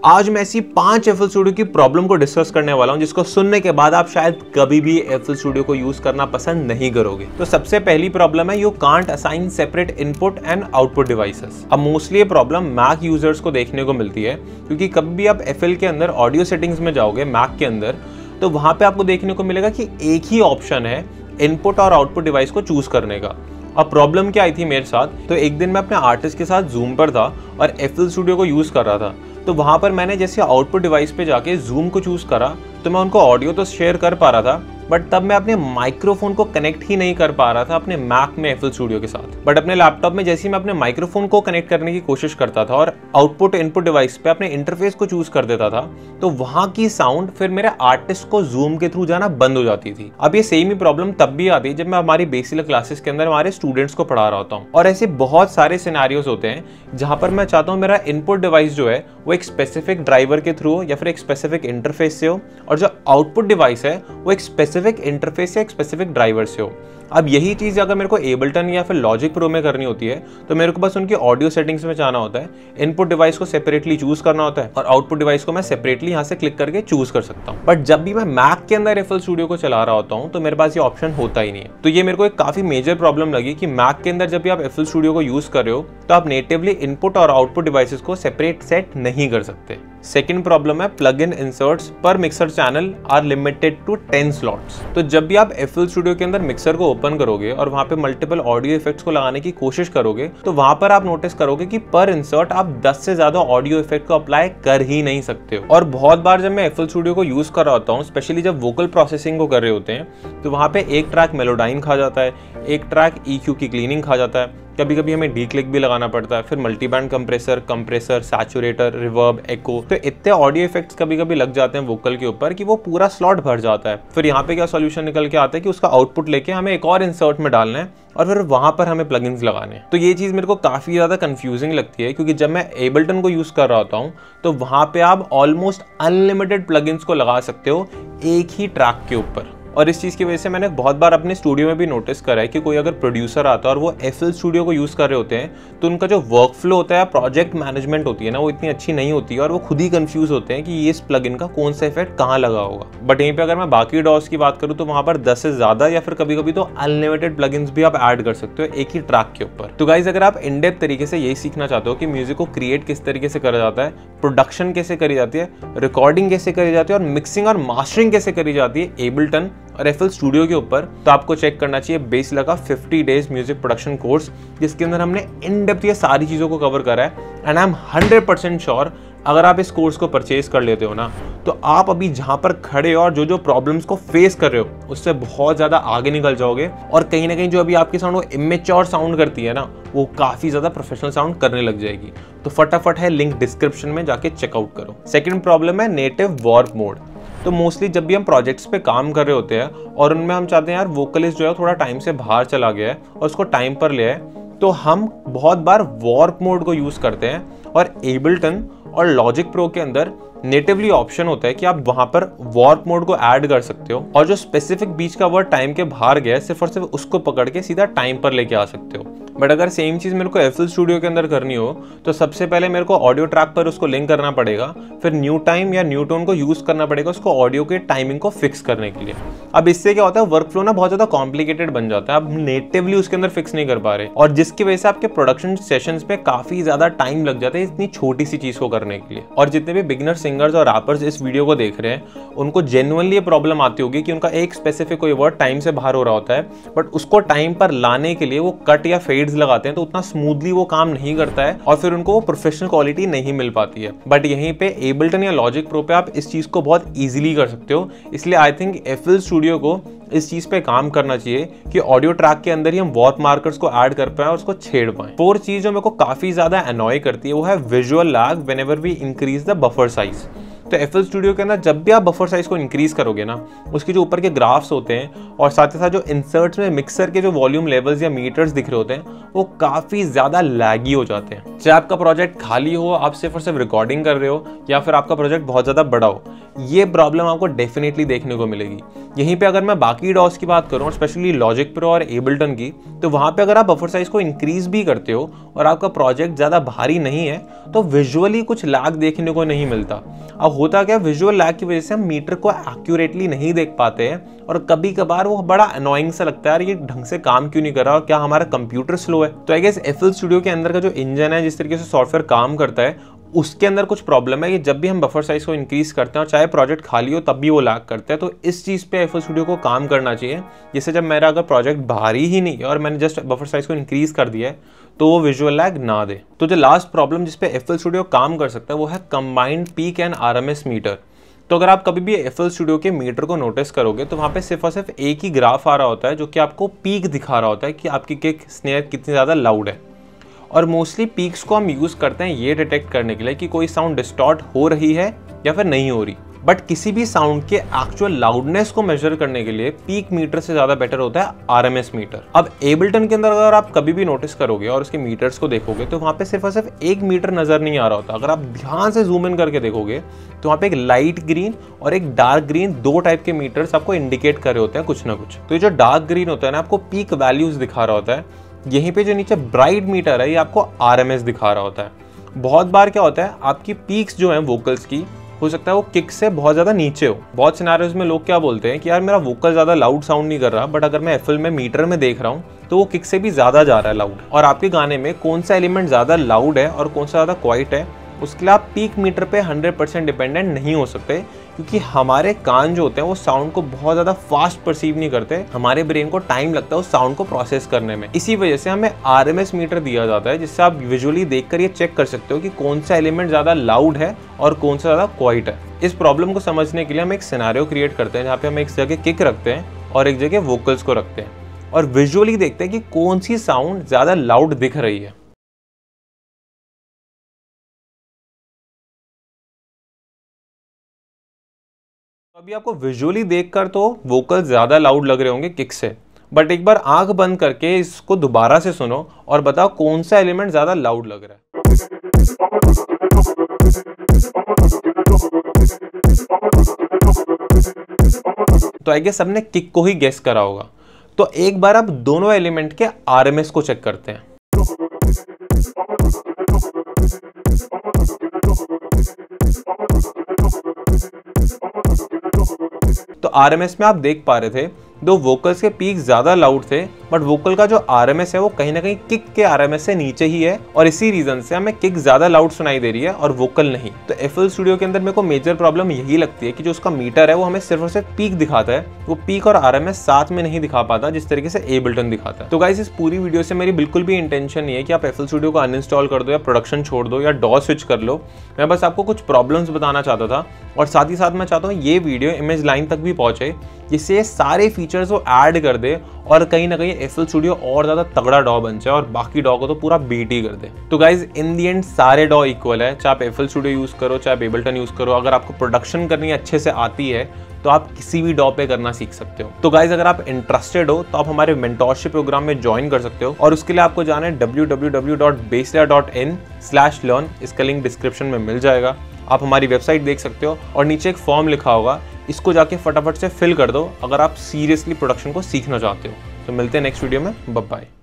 आज मैं ऐसी 5 FL Studio की प्रॉब्लम को डिस्कस करने वाला हूं जिसको सुनने के बाद आप शायद कभी भी FL Studio को यूज करना पसंद नहीं करोगे। तो सबसे पहली प्रॉब्लम है you can't assign separate input and output devices. अब मोस्टली ये प्रॉब्लम मैक यूजर्स को देखने को मिलती है, क्योंकि कभी भी आप FL के अंदर ऑडियो सेटिंग्स में जाओगे मैक के अंदर, तो वहां पे आपको देखने को मिलेगा कि एक ही ऑप्शन है इनपुट और आउटपुट डिवाइस को चूज करने का। अब प्रॉब्लम क्या आई थी मेरे साथ, तो एक दिन मैं अपने आर्टिस्ट के साथ जूम पर था और FL Studio को यूज कर रहा था। तो वहां पर मैंने जैसे आउटपुट डिवाइस पे जाके जूम को चूज करा तो मैं उनको ऑडियो तो शेयर कर पा रहा था, बट तब मैं अपने माइक्रोफोन को कनेक्ट ही नहीं कर पा रहा था अपने मैक में FL Studio के साथ। बट अपने लैपटॉप में जैसे ही मैं अपने माइक्रोफोन को कनेक्ट करने की कोशिश करता था और आउटपुट इनपुट डिवाइस पे अपने इंटरफेस को चूज कर देता था, तो वहां की साउंड फिर मेरे आर्टिस्ट को जूम के थ्रू जाना बंद हो जाती थी। अब ये सेम ही प्रॉब्लम तब भी आती है जब मैं हमारी बेसिक क्लासेस के अंदर हमारे स्टूडेंट्स को पढ़ा रहा होता हूँ। और ऐसे बहुत सारे सिनेरियोज होते हैं जहां पर मैं चाहता हूँ मेरा इनपुट डिवाइस जो है वो एक स्पेसिफिक ड्राइवर के थ्रू या फिर एक स्पेसिफिक इंटरफेस से हो, और जो आउटपुट डिवाइस है वो एक स्पेसिफिक इंटरफेस या एक स्पेसिफिक ड्राइवर से हो। अब यही चीज अगर मेरे को एबलटन या फिर लॉजिक प्रो में करनी होती है तो मेरे को बस उनकी ऑडियो सेटिंग्स में जाना होता है, इनपुट डिवाइस को सेपरेटली चूज करना होता है और आउटपुट डिवाइस को मैं सेपरेटली यहाँ से क्लिक करके चूज कर सकता हूँ। बट जब भी मैं मैक के अंदर FL Studio को चला रहा होता हूँ तो मेरे पास ये ऑप्शन होता ही नहीं है। तो ये मेरे को एक काफी मेजर प्रॉब्लम लगी कि मैक के अंदर जब भी आप FL Studio को यूज कर रहे हो तो आप नेटिवली इनपुट और आउटपुट डिवाइसेस को सेपरेट सेट नहीं कर सकते। सेकेंड प्रॉब्लम है प्लग इन इंसर्ट्स पर mixer channel are limited to 10 slots. तो जब भी आप FL Studio के अंदर मिक्सर को ओपन करोगे और वहां पे मल्टीपल ऑडियो इफेक्ट्स को लगाने की कोशिश करोगे तो वहां पर आप नोटिस करोगे कि पर इंसर्ट आप 10 से ज्यादा ऑडियो इफेक्ट को अप्लाई कर ही नहीं सकते हो। और बहुत बार जब मैं FL Studio को यूज कर रहा होता हूँ, स्पेशली जब वोकल प्रोसेसिंग को कर रहे होते हैं, तो वहां पे एक ट्रैक मेलोडाइन खा जाता है, एक ट्रैक EQ की क्लीनिंग खा जाता है, कभी कभी हमें डी क्लिक भी लगाना पड़ता है, फिर मल्टीबैंड कंप्रेसर, सैचुरेटर, रिवर्ब, एको, तो इतने ऑडियो इफेक्ट्स कभी कभी लग जाते हैं वोकल के ऊपर कि वो पूरा स्लॉट भर जाता है। फिर यहाँ पे क्या सॉल्यूशन निकल के आता है कि उसका आउटपुट लेके हमें एक और इंसर्ट में डालना है और फिर वहां पर हमें प्लगइन्स लगाने हैं। तो ये चीज मेरे को काफी ज्यादा कंफ्यूजिंग लगती है, क्योंकि जब मैं एबलटन को यूज कर रहा होता हूँ तो वहां पे आप ऑलमोस्ट अनलिमिटेड प्लगइन्स को लगा सकते हो एक ही ट्रैक के ऊपर। और इस चीज़ की वजह से मैंने बहुत बार अपने स्टूडियो में भी नोटिस करा है कि कोई अगर प्रोड्यूसर आता है और वो FL Studio को यूज़ कर रहे होते हैं तो उनका जो वर्क फ्लो होता है, प्रोजेक्ट मैनेजमेंट होती है ना, वो इतनी अच्छी नहीं होती है और वो खुद ही कंफ्यूज होते हैं कि ये इस प्लगइन का कौन सा इफेक्ट कहाँ लगा होगा। बट यहीं पे अगर मैं बाकी डॉस की बात करूँ तो वहाँ पर 10 से ज़्यादा या फिर कभी कभी तो अनलिमिटेड प्लगइन्स भी आप ऐड कर सकते हो एक ही ट्रैक के ऊपर। तो गाइज, अगर आप इन डेप्थ तरीके से यही सीखना चाहते हो कि म्यूजिक को क्रिएट किस तरीके से करा जाता है, प्रोडक्शन कैसे करी जाती है, रिकॉर्डिंग कैसे करी जाती है और मिक्सिंग और मास्टरिंग कैसे करी जाती है एबलटन और FL Studio के ऊपर, तो आपको चेक करना चाहिए बेसिला का 50 डेज म्यूजिक प्रोडक्शन कोर्स, जिसके अंदर हमने इन डेप्थ ये सारी चीज़ों को कवर करा है। एंड आई एम 100% श्योर अगर आप इस कोर्स को परचेज कर लेते हो ना, तो आप अभी जहाँ पर खड़े हो और जो प्रॉब्लम्स को फेस कर रहे हो उससे बहुत ज़्यादा आगे निकल जाओगे, और कहीं ना कहीं जो अभी आपकी साउंड वो इमेच्योर साउंड करती है ना, वो काफ़ी ज़्यादा प्रोफेशनल साउंड करने लग जाएगी। तो फटाफट है लिंक डिस्क्रिप्शन में, जाके चेकआउट करो। सेकेंड प्रॉब्लम है नेटिव वार्प मोड। तो मोस्टली जब भी हम प्रोजेक्ट्स पे काम कर रहे होते हैं और उनमें हम चाहते हैं यार वोकलिस्ट जो है थोड़ा टाइम से बाहर चला गया है और उसको टाइम पर ले आए, तो हम बहुत बार वार्प मोड को यूज़ करते हैं। और एबलटन और लॉजिक प्रो के अंदर नेटिवली ऑप्शन होता है कि आप वहां पर वार्प मोड को ऐड कर सकते हो और जो स्पेसिफिक बीच का वर्ड टाइम के बाहर गया है सिर्फ और सिर्फ उसको पकड़ के सीधा टाइम पर लेके आ सकते हो। बट अगर सेम चीज़ मेरे को FL Studio के अंदर करनी हो तो सबसे पहले मेरे को ऑडियो ट्रैक पर उसको लिंक करना पड़ेगा, फिर न्यू टाइम या न्यू टोन को यूज़ करना पड़ेगा उसको ऑडियो के टाइमिंग को फिक्स करने के लिए। अब इससे क्या होता है, वर्क फ्लो ना बहुत ज़्यादा कॉम्प्लिकेटेड बन जाता है, आप नेटिवली उसके अंदर फिक्स नहीं कर पा रहे, और जिसकी वजह से आपके प्रोडक्शन सेशंस पे काफ़ी ज़्यादा टाइम लग जाता है इतनी छोटी सी चीज़ को करने के लिए। और जितने भी बिगिनर सिंगर्स और रैपर्स इस वीडियो को देख रहे हैं उनको जेन्युइनली ये प्रॉब्लम आती होगी कि उनका एक स्पेसिफिक कोई वर्ड टाइम से बाहर हो रहा होता है, बट उसको टाइम पर लाने के लिए वो कट या फेड्स लगाते हैं तो उतना स्मूथली वो काम नहीं करता है और फिर उनको वो प्रोफेशनल क्वालिटी नहीं मिल पाती है। बट यहीं पे एबलटन या लॉजिक प्रो पे आप इस चीज को बहुत इजीली कर सकते हो। इसलिए आई थिंक FL Studio को इस चीज पे काम करना चाहिए कि ऑडियो ट्रैक के अंदर ही हम वार्प मार्कर्स को ऐड कर पाए और उसको छेड़ पाए। फोर्थ चीज जो मेरे को काफी ज्यादा अनॉय करती है वो है visual lag whenever we increase the buffer size. तो FL Studio के अंदर जब भी आप बफर साइज को इंक्रीज करोगे ना, उसके जो ऊपर के ग्राफ्स होते हैं और साथ ही साथ जो इंसर्ट्स में मिक्सर के जो वॉल्यूम लेवल्स या मीटर्स दिख रहे होते हैं वो काफ़ी ज़्यादा लैगी हो जाते हैं। चाहे आपका प्रोजेक्ट खाली हो, आप सिर्फ और सिर्फ रिकॉर्डिंग कर रहे हो, या फिर आपका प्रोजेक्ट बहुत ज़्यादा बड़ा हो, ये प्रॉब्लम आपको डेफिनेटली देखने को मिलेगी। यहीं पे अगर मैं बाकी डॉस की बात करूँ, स्पेशली लॉजिक प्रो और एबल्टन की, तो वहाँ पे अगर आप बफर साइज को इंक्रीज भी करते हो और आपका प्रोजेक्ट ज़्यादा भारी नहीं है तो विजुअली कुछ लैग देखने को नहीं मिलता। अब होता क्या, विजुअल लैग की वजह से हम मीटर को एक्यूरेटली नहीं देख पाते हैं और कभी कभार वो बड़ा अनोइंग सा लगता है, यार ये ढंग से काम क्यों नहीं कर रहा और क्या हमारा कंप्यूटर स्लो है। तो आई गेस FL स्टूडियो के अंदर का जो इंजन है, जिस तरीके से सॉफ्टवेयर काम करता है, उसके अंदर कुछ प्रॉब्लम है कि जब भी हम बफर साइज को इंक्रीज करते हैं और चाहे प्रोजेक्ट खाली हो तब भी वो लैग करते हैं। तो इस चीज़ पे FL स्टूडियो को काम करना चाहिए, जिससे जब मेरा अगर प्रोजेक्ट भारी ही नहीं है और मैंने जस्ट बफर साइज को इंक्रीज कर दिया है तो वो विजुअल लैग ना दे। तो जो लास्ट प्रॉब्लम जिस पे FL स्टूडियो काम कर सकता है वो है combined peak and RMS meter. तो अगर आप कभी भी FL स्टूडियो के मीटर को नोटिस करोगे तो वहाँ पे सिर्फ और सिर्फ एक ही ग्राफ आ रहा होता है जो कि आपको पीक दिखा रहा होता है कि आपकी किक स्नेयर कितनी ज़्यादा लाउड है। और मोस्टली पीक्स को हम यूज़ करते हैं ये डिटेक्ट करने के लिए कि कोई साउंड डिस्टॉर्ट हो रही है या फिर नहीं हो रही। बट किसी भी साउंड के एक्चुअल लाउडनेस को मेजर करने के लिए पीक मीटर से ज़्यादा बेटर होता है RMS मीटर। अब एबल्टन के अंदर अगर आप कभी भी नोटिस करोगे और उसके मीटर्स को देखोगे तो वहाँ पे सिर्फ और सिर्फ एक मीटर नज़र नहीं आ रहा होता। अगर आप ध्यान से जूम इन करके देखोगे तो वहाँ पे एक लाइट ग्रीन और एक डार्क ग्रीन, दो टाइप के मीटर्स आपको इंडिकेट कर रहे होते हैं कुछ ना कुछ। तो ये जो डार्क ग्रीन होता है ना, आपको पीक वैल्यूज दिखा रहा होता है। यहीं पे जो नीचे ब्राइट मीटर है ये आपको RMS दिखा रहा होता है। बहुत बार क्या होता है, आपकी पीक्स जो है वोकल्स की, हो सकता है वो किक से बहुत ज़्यादा नीचे हो। बहुत सिनेरियोज में लोग क्या बोलते हैं कि यार मेरा वोकल ज़्यादा लाउड साउंड नहीं कर रहा, बट अगर मैं FL में मीटर में देख रहा हूँ तो वो किक से भी ज़्यादा जा रहा है लाउड। और आपके गाने में कौन सा एलिमेंट ज़्यादा लाउड है और कौन सा ज़्यादा क्वाइट है, उसके लिए आप पीक मीटर पे 100% डिपेंडेंट नहीं हो सकते, क्योंकि हमारे कान जो होते हैं वो साउंड को बहुत ज़्यादा फास्ट परसीव नहीं करते। हमारे ब्रेन को टाइम लगता है उस साउंड को प्रोसेस करने में। इसी वजह से हमें RMS मीटर दिया जाता है, जिससे आप विजुअली देखकर ये चेक कर सकते हो कि कौन सा एलिमेंट ज़्यादा लाउड है और कौन सा ज़्यादा क्वाइट है। इस प्रॉब्लम को समझने के लिए हम एक सिनेरियो क्रिएट करते हैं जहाँ पे हम एक जगह किक रखते हैं और एक जगह वोकल्स को रखते हैं और विजुअली देखते हैं कि कौन सी साउंड ज़्यादा लाउड दिख रही है। अभी आपको विजुअली देखकर तो वोकल ज़्यादा लाउड लग रहे होंगे किक से, बट एक बार आंख बंद करके इसको दोबारा से सुनो और बताओ कौन सा एलिमेंट ज़्यादा लाउड लग रहा है। तो आई गेस सबने किक को ही गेस करा होगा। तो एक बार आप दोनों एलिमेंट के RMS को चेक करते हैं। तो RMS में आप देख पा रहे थे दो वोकल्स के पीक ज्यादा लाउड थे, बट वोकल का जो RMS है वो कहीं ना कहीं किक के RMS से नीचे ही है और इसी रीजन से हमें किक ज्यादा लाउड सुनाई दे रही है और वोकल नहीं। तो FL स्टूडियो के अंदर मेरे को मेजर प्रॉब्लम यही लगती है कि जो उसका मीटर है वो हमें सिर्फ और सिर्फ पीक दिखाता है, वो पीक और RMS साथ में नहीं दिखा पाता जिस तरीके से एबल्टन दिखाता है। तो गाइस, इस पूरी वीडियो से मेरी बिल्कुल भी इंटेंशन नहीं है कि आप FL स्टूडियो को अनइंस्टॉल कर दो या प्रोडक्शन छोड़ दो या डॉस स्विच कर लो। मैं बस आपको कुछ प्रॉब्लम्स बताना चाहता था और साथ ही साथ मैं चाहता हूँ ये वीडियो इमेज लाइन तक भी पहुंचे, जिससे ये सारे फीचर्स वो ऐड कर दे और कहीं ना कहीं FL स्टूडियो और ज़्यादा तगड़ा डॉ बन जाए और बाकी डॉ को तो पूरा बीट ही कर दे। तो गाइज, इन दी एंड सारे डॉ इक्वल है, चाहे आप FL स्टूडियो यूज़ करो चाहे एबल्टन यूज़ करो। अगर आपको प्रोडक्शन करनी अच्छे से आती है तो आप किसी भी डॉ पे करना सीख सकते हो। तो गाइज, अगर आप इंटरेस्टेड हो तो आप हमारे मेंटोरशिप प्रोग्राम में ज्वाइन कर सकते हो और उसके लिए आपको जाना है www.baselayer.in/learn। इसका लिंक डिस्क्रिप्शन में मिल जाएगा। आप हमारी वेबसाइट देख सकते हो और नीचे एक फॉर्म लिखा होगा, इसको जाके फटाफट से फिल कर दो अगर आप सीरियसली प्रोडक्शन को सीखना चाहते हो। तो मिलते हैं नेक्स्ट वीडियो में, बाय बाय।